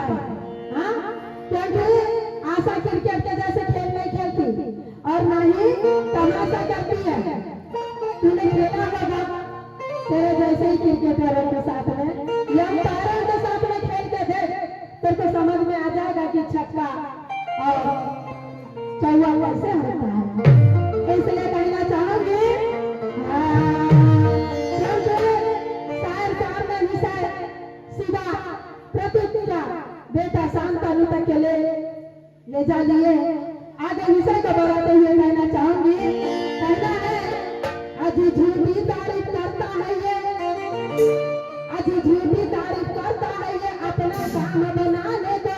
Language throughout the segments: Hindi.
पाए। हाँ, क्योंकि आशा क्रिकेट के जैसे खेल नहीं खेलती और ना ही तमाशा करती है। तूने खेला होगा तेरे जैसे ही क्रिकेटरों के साथ में या अंपायरों के साथ में खेल के देख, तेरे को समझ में आ जाएगा कि छक्का और चौवा कैसे होता है। इसलिए कहना चाहूंगी शायर साहब ने विषय सीधा प्रतिक्रिया बेटा शांतानु तक के ले जा लिए। आगे विषय को बढ़ाते हुए कहना चाहूंगी, कहना है अजी झूठी तारीफ करता है ये, अजी झूठी तारीफ करता है ये अपना काम बनाने को।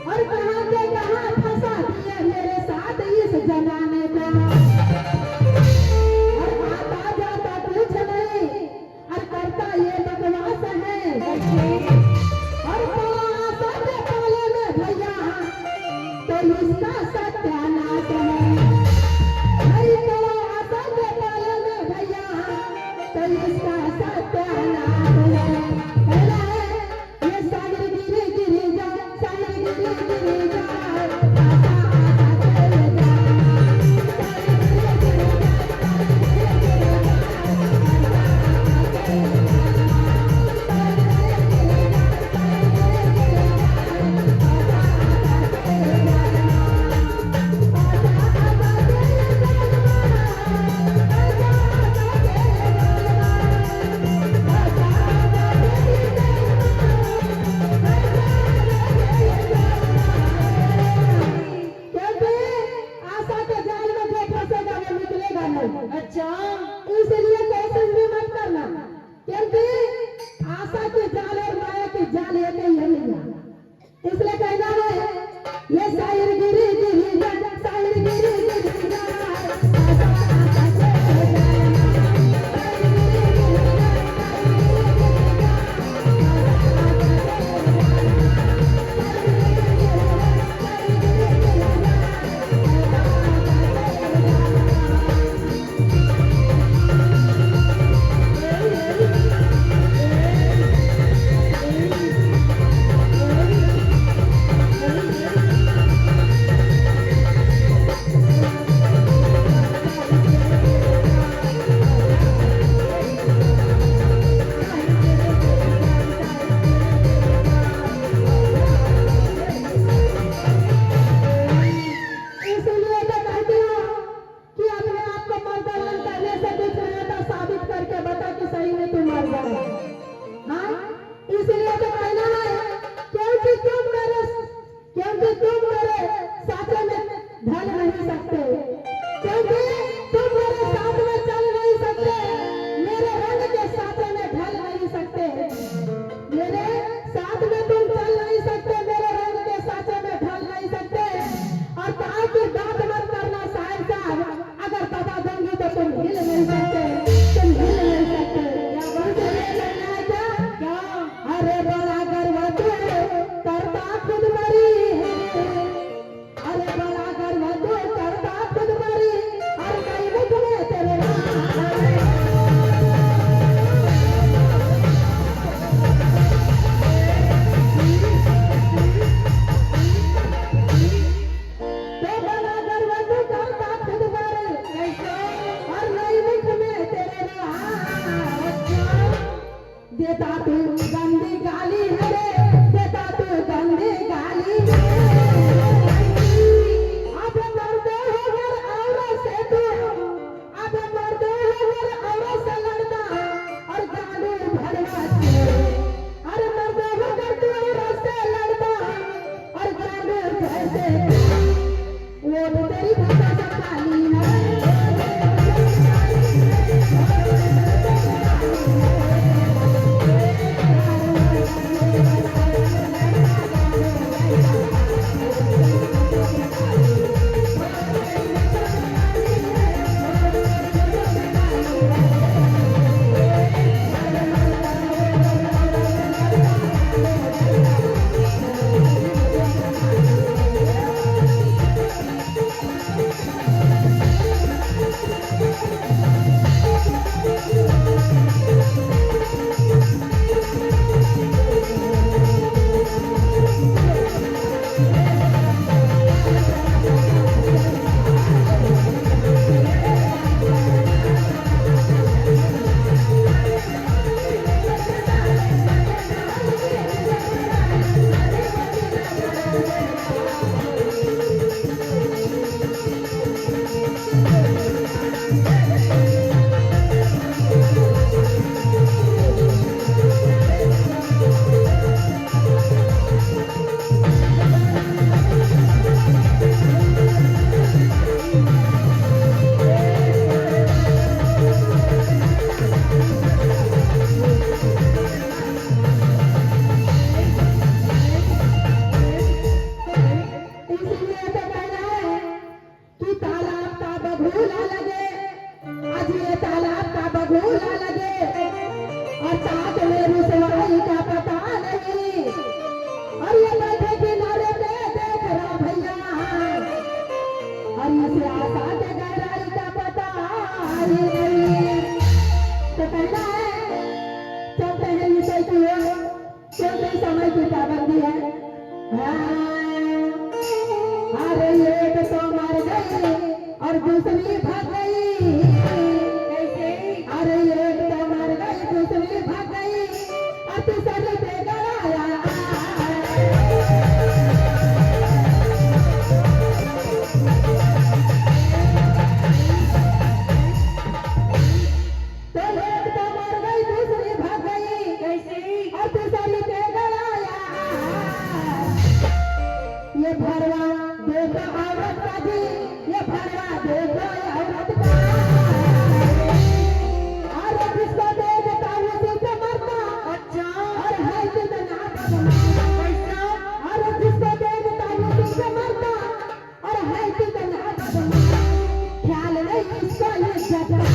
और कहाँ के कहाँ फंसा दिया मेरे साथ इस जमाने को। और आता जाता कुछ नहीं और करता ये बकवास है। और बड़ा सत्य पाले में भैया तो इसका सत्यानाश है। हरी बड़ा सत्य पाले में भैया तो इसका सत्यानाश है। पहला है ये सागर गिरी गिरी जा, सागर गिरी गिरी जा, आशा आशा चले जा, सागर गिरी गिरी जा, सागर गिरी गिरी जा, आशा आशा चले जा, सागर गिरी गिरी जा, सागर गिरी गिरी जा, आशा आशा चले जा, आशा आशा चले आशा के जाल में जो फंसेगा वो निकलेगा नहीं। अच्छा, इसलिए कोशिश भी मत करना, क्योंकि आशा के जाल और माया के जाल एक ही है भैया। इसलिए कहना है ये शायर गिरी गिरी जा, शायर गिरी गिरी जा, आशा आशा चले जा, शायर गिरी गिरी जा, शायर गिरी गिरी जा, आशा आशा चले जा, शायर गिरी गिरी जा, शायर गिरी गिरी जा, आशा आशा चले जा। कहती है अरे एक तो मर गई और दूसरी भाग गई। कैसे? अरे एक तो मर गई दूसरी भाग गई और तीसरी पे गड़ाया। तो एक तो मर गई दूसरी भाग गई कैसे? और तीसरी पे गड़ाया। ये भरवा देखो औरत का जी, ये भरवा देखो औरत का। अरे जिसको देखता उसी को मरता अच्छा, और है कितना बदमाश। कैसा? अरे जिसको देखता उसी को मरता और है कितना बदमाश। ख्याल नहीं इसको इज्जत का।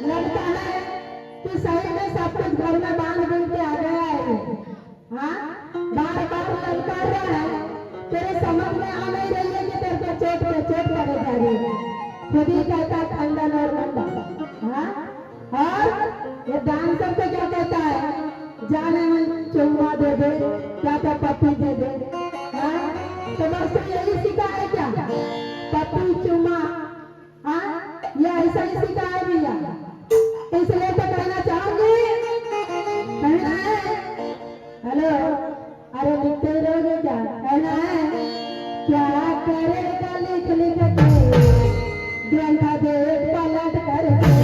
लगता है कि सही में सब कुछ घर में बांध बुन के आ गया है। हाँ, बार बार ललकार रहा है, तेरे समझ में आ नहीं रही है कि तेरे को चोट पे चोट करे जा रही है। खुद ही कहता है खंडन और मंडन। हाँ, और ये डांसर को क्या कहता है, जाने में चुम्मा दे दे, क्या तो पप्पी दे दे। हाँ, तो बस तो यही सीखा है क्या, पप्पी चुम्मा। हाँ, ये ऐसा ही सीखा है भैया। इसलिए तो कहना चाहूंगी, कहना है हेलो, अरे लिखते रहोगे क्या, कहना है क्या करेगा लिख लिख के ग्रंथ देख पलट करके।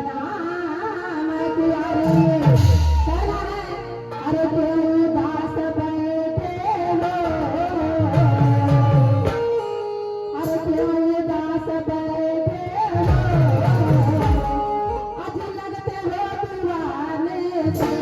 नाम प्यारे कहना है अरे क्यों उदास बैठे हो अरे क्यों उदास बैठे हो आज लगते हो दीवाने से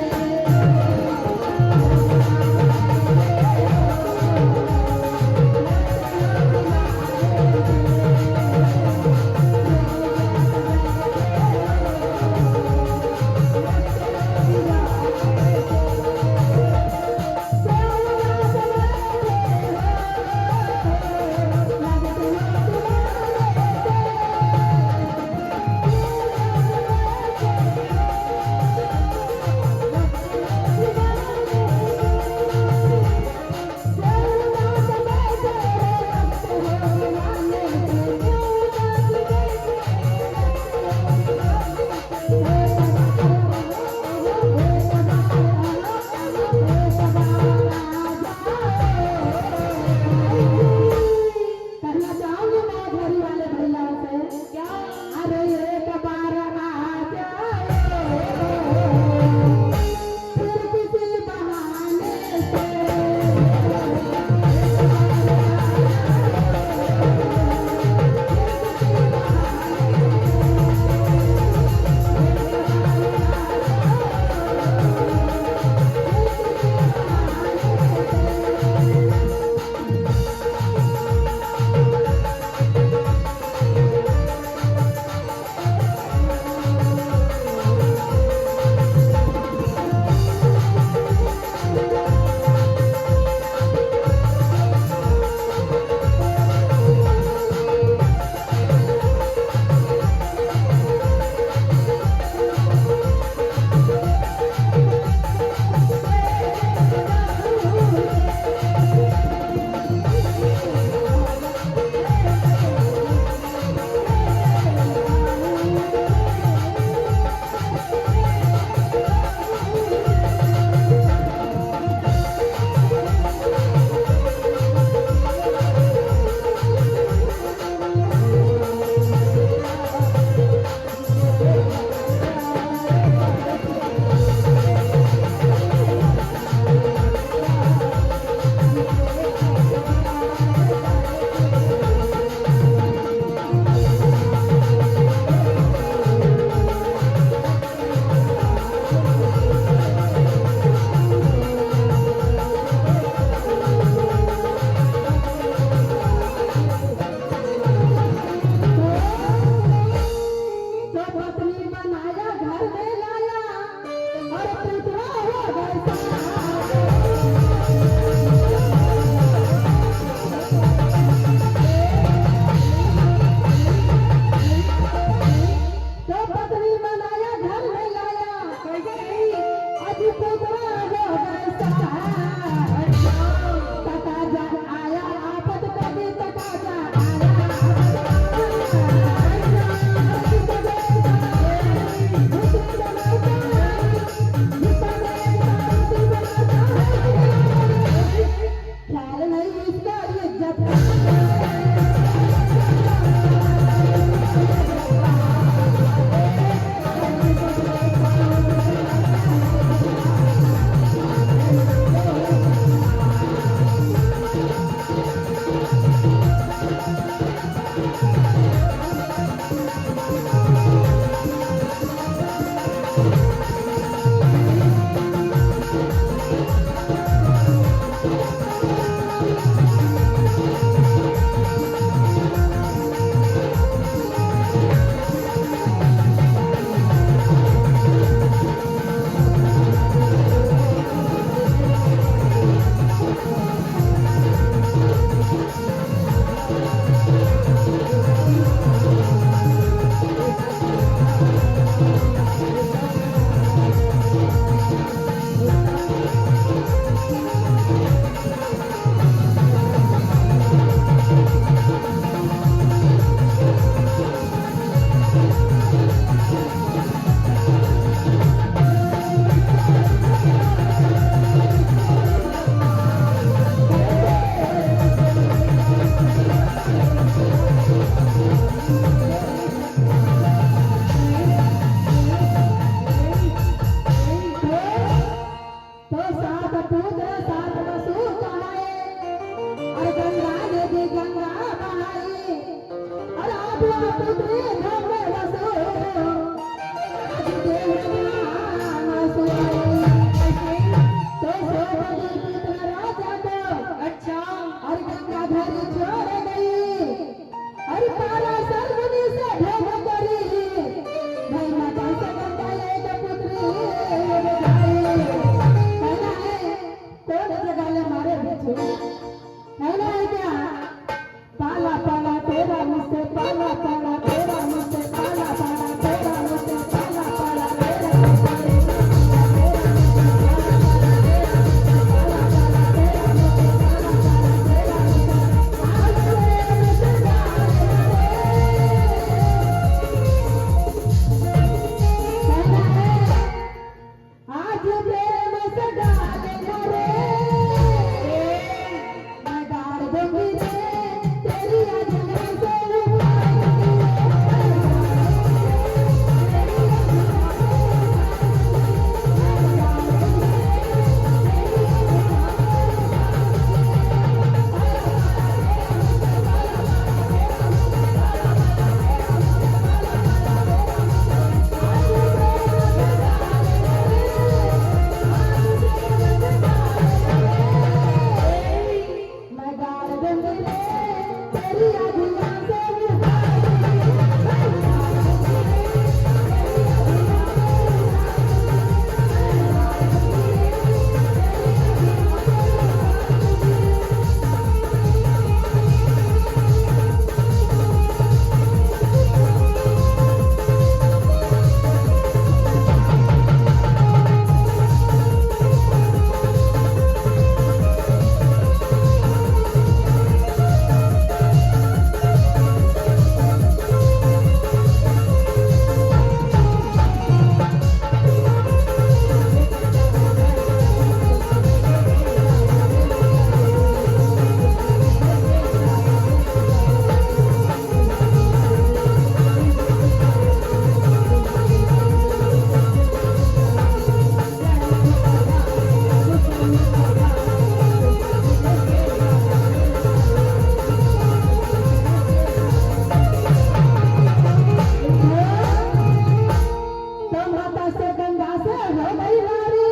से गंगा से हो गई वारी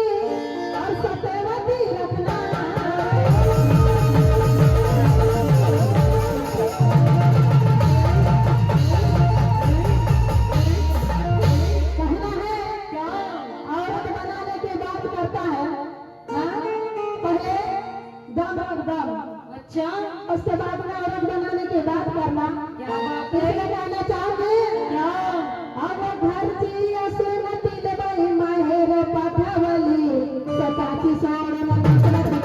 और सत्यवती रखना। कहना है क्या औरत बनाने की बात करता है, हाँ? पहले दम और दम, अच्छा उसके बाद में औरत बनाने की बात करना। क्या बात है? इसलिए कहना चाहूंगी क्या? अब घर चिया सुनती ले भाई माहेर पठवली सताची सोन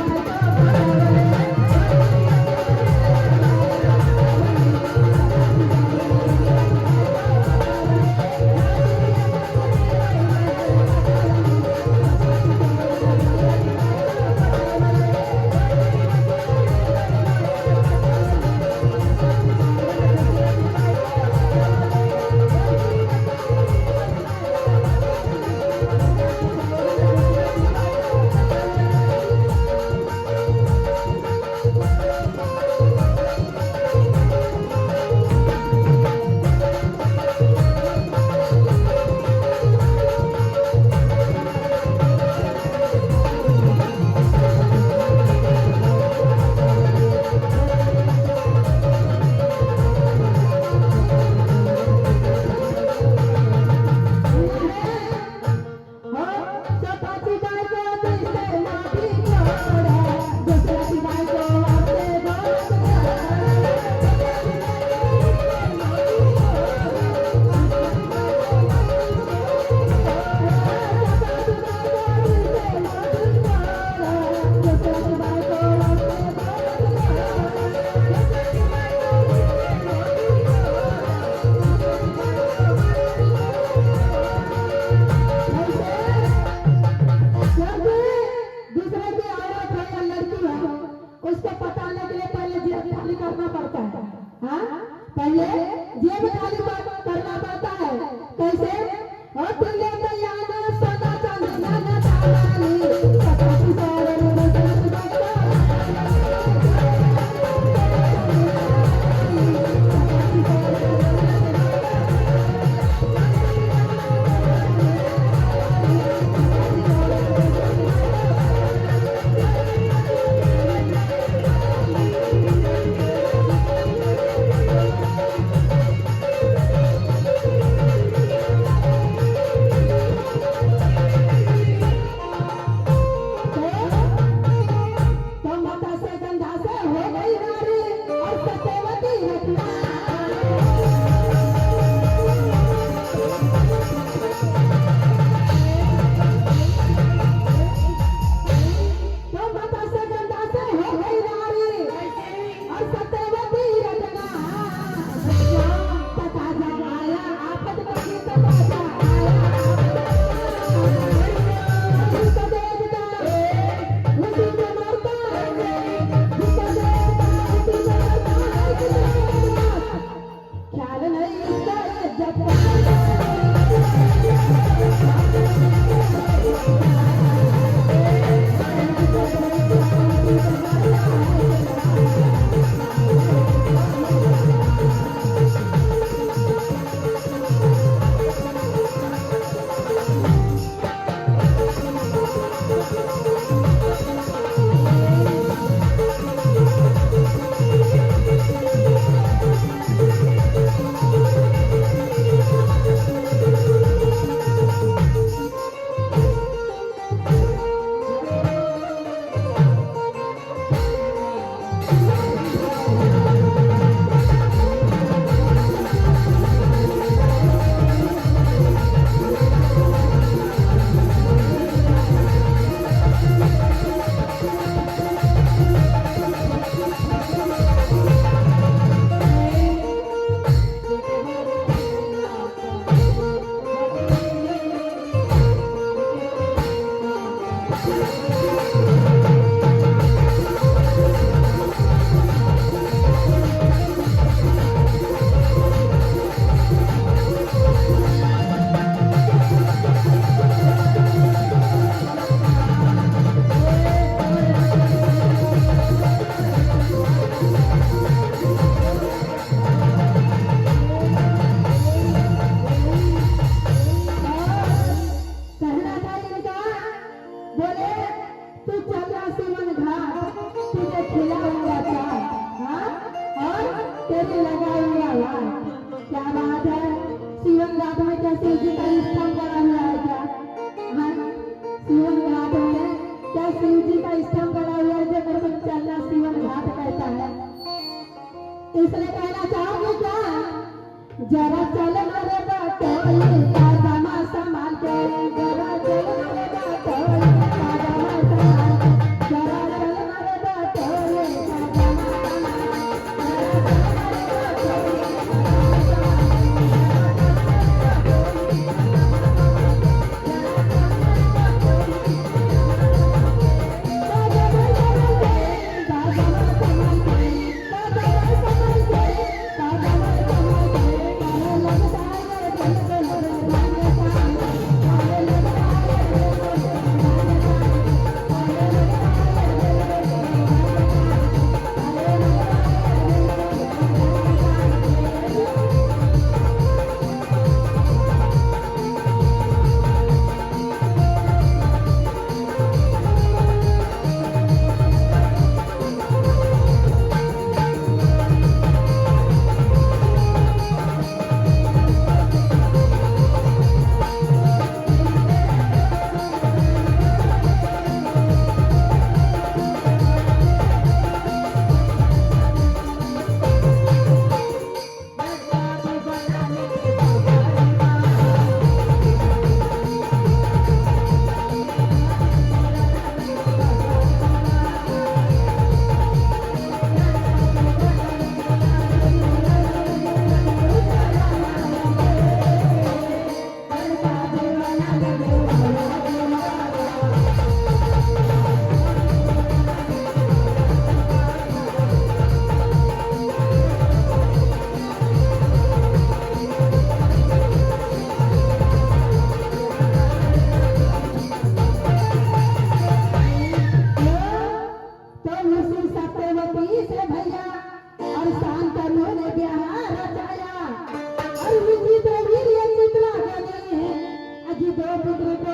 पुत्र को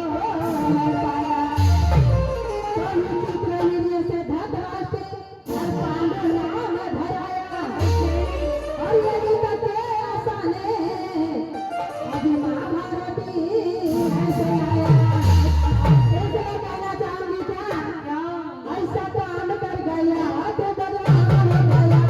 पाया। कलु चित्र वीर्य से धृतराष्ट्र और पांडु नाम धराया। और यदि तत्व आसाने अभी महाभारती ऐसे आया। ऐसे कहना चाहूंगी क्या ऐसा काम कर गया तो बदनाम हो गया।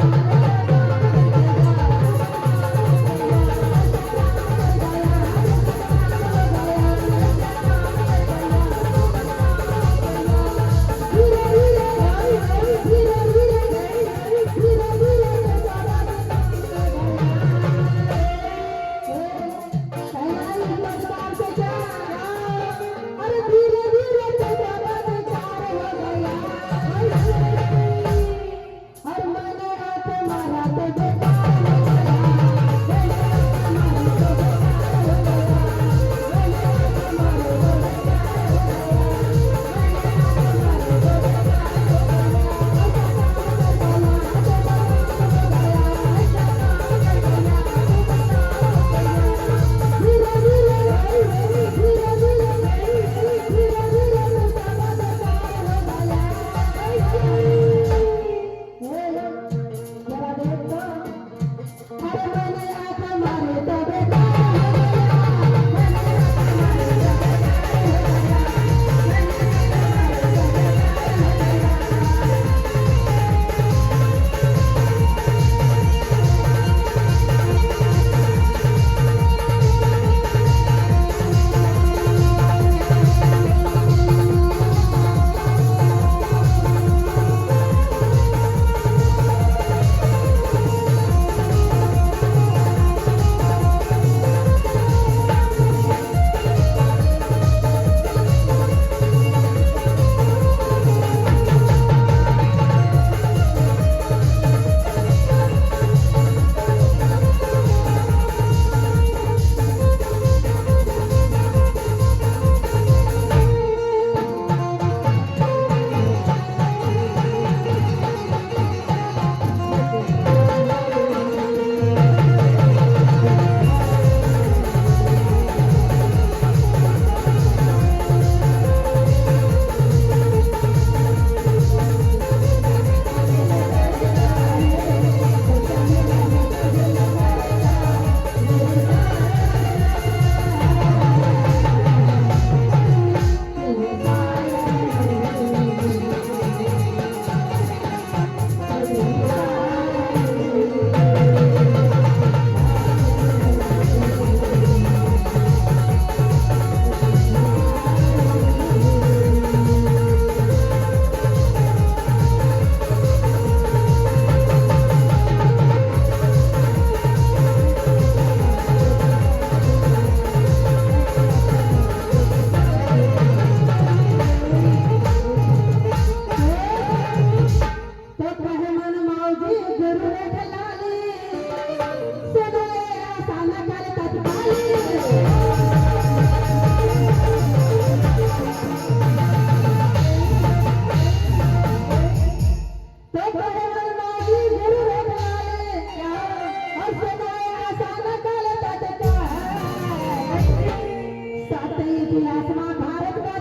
इतिहास में भारत का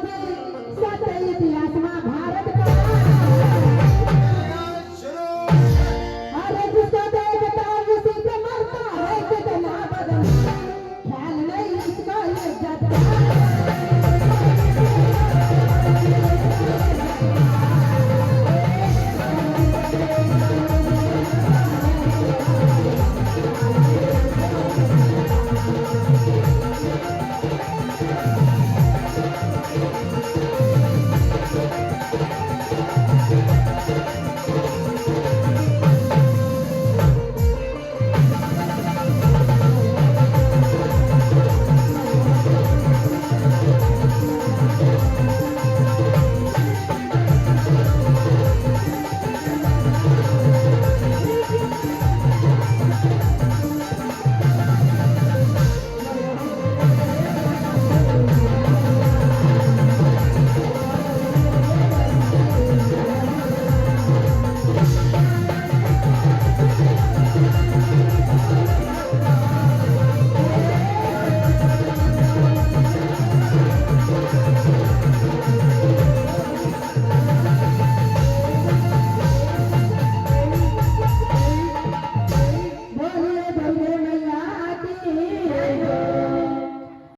सात इतिहास